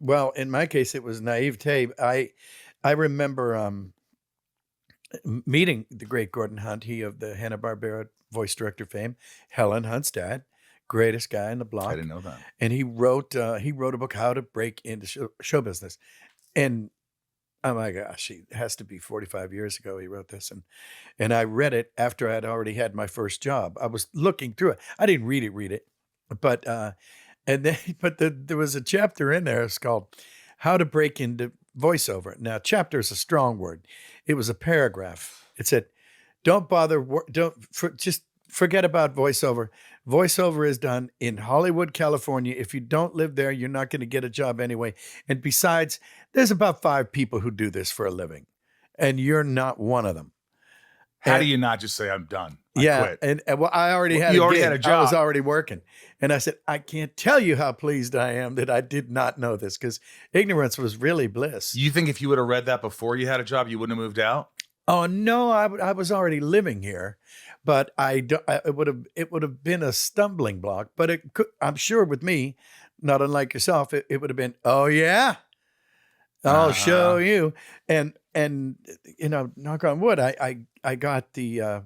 Well, in my case, it was naivete. I remember meeting the great Gordon Hunt, he of the Hanna-Barbera voice director fame, Helen Hunt's dad, greatest guy in the I block. didn't know that. And he wrote a book, How to Break into Show Business. And oh my gosh, it has to be 45 years ago he wrote this. And I read it after I'd already had my first job. I was looking through it. I didn't read it, but and then there was a chapter in there. It's called How to Break into Voiceover. Now, chapter is a strong word. It was a paragraph. It said, "Don't bother. Just forget about voiceover. Voiceover is done in Hollywood, California. If you don't live there, you're not going to get a job anyway. And besides, there's about 5 people who do this for a living, and you're not one of them." How do you not just say, I'm done? I quit. And well, I already had you already had a job. I was already working. And I said, I can't tell you how pleased I am that I did not know this, because ignorance was really bliss. You think if you would have read that before you had a job, you wouldn't have moved out? Oh, no, I was already living here, but it would have been a stumbling block. But I'm sure with me, not unlike yourself, it would have been, oh, yeah, I'll show you. And knock on wood, I got the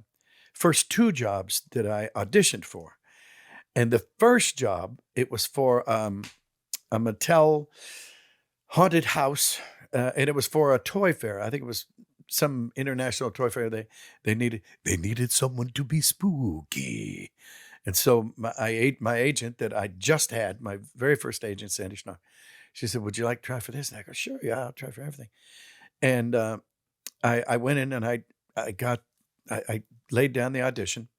first 2 jobs that I auditioned for. And the first job, it was for a Mattel haunted house, and it was for a toy fair. I think it was some international toy fair. They needed someone to be spooky. And so my agent that I just had, my very first agent, Sandy Schnar, she said, "Would you like to try for this?" And I go, "Sure, yeah, I'll try for everything." And I went in and I laid down the audition.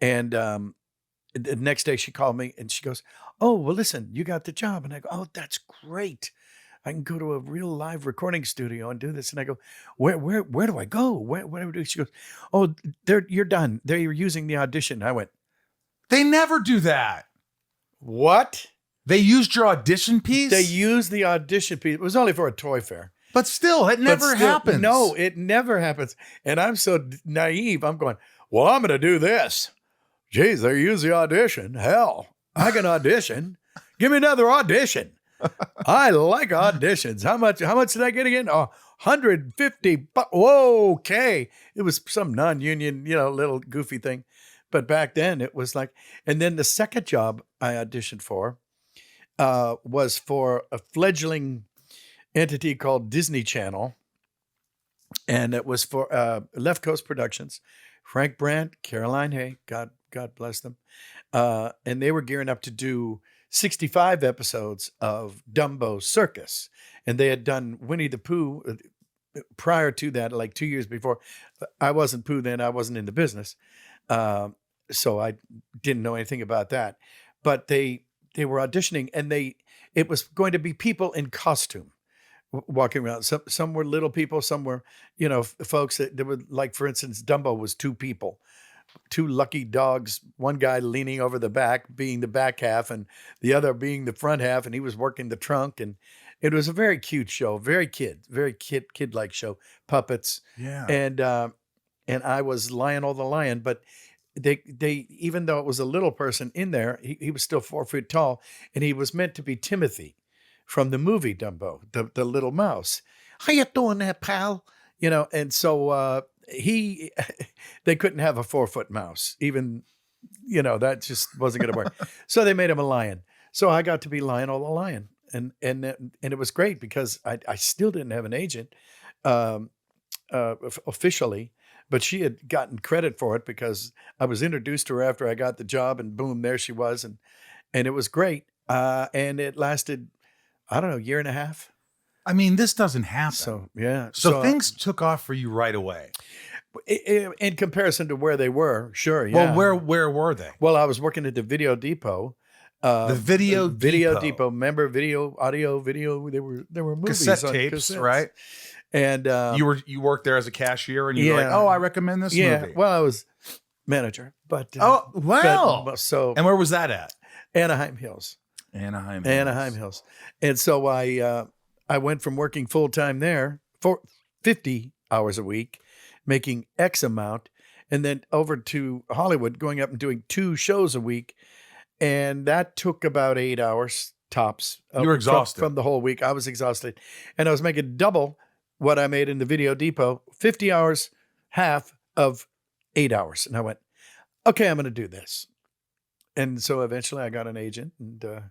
And the next day she called me and she goes, "Oh, well, listen, you got the job." And I go, "Oh, that's great. I can go to a real live recording studio and do this." And I go, where do I go? What do I do? She goes, "Oh, you're done. They're using the audition." I went, They never do that. "What?" They used your audition piece? They used the audition piece. It was only for a toy fair. But still, it never happens. No, it never happens. And I'm so naive. I'm going, "Well, I'm going to do this. Geez, they use the audition. Hell, I can audition. Give me another audition. I like auditions. How much did I get again? Oh, $150. Whoa, okay." It was some non-union, little goofy thing. But back then it was like, and then the second job I auditioned for was for a fledgling entity called Disney Channel. And it was for Left Coast Productions, Frank Brandt, Caroline Hay, God bless them. And they were gearing up to do 65 episodes of Dumbo Circus. And they had done Winnie the Pooh prior to that, like 2 years before. I wasn't Pooh then, I wasn't in the business. So I didn't know anything about that. But they were auditioning, and it was going to be people in costume walking around. Some were little people, some were, folks that were, like, for instance, Dumbo was 2 people, 2 lucky dogs, one guy leaning over the back, being the back half, and the other being the front half, and he was working the trunk. And it was a very cute show, very kid-like show, puppets. Yeah. And I was Lionel the Lion, but they even though it was a little person in there, he was still 4 feet tall, and he was meant to be Timothy from the movie Dumbo, the little mouse. "How you doing there, pal?" And so they couldn't have a 4-foot mouse, even, that just wasn't going to work. So they made him a lion. So I got to be Lionel the Lion, and it was great because I still didn't have an agent officially. But she had gotten credit for it because I was introduced to her after I got the job, and boom, there she was. And it was great. And it lasted, I don't know, 1.5 years. I mean, this doesn't happen. So, yeah. So things took off for you right away. In comparison to where they were, sure, yeah. Well, where were they? Well, I was working at the Video Depot. The Video Depot. Remember audio, video? There were movies cassette on tapes, cassettes. right? And you worked there as a cashier, and you were like, "Oh, I recommend this movie." Well, I was manager, but oh, wow. And where was that at? Anaheim Hills. Anaheim Hills. And so I went from working full time there for 50 hours a week, making X amount, and then over to Hollywood, going up and doing 2 shows a week, and that took about 8 hours tops. You were exhausted. From the whole week. I was exhausted. And I was making double what I made in the Video Depot, 50 hours, half of 8 hours. And I went, okay, I'm going to do this. And so eventually I got an agent and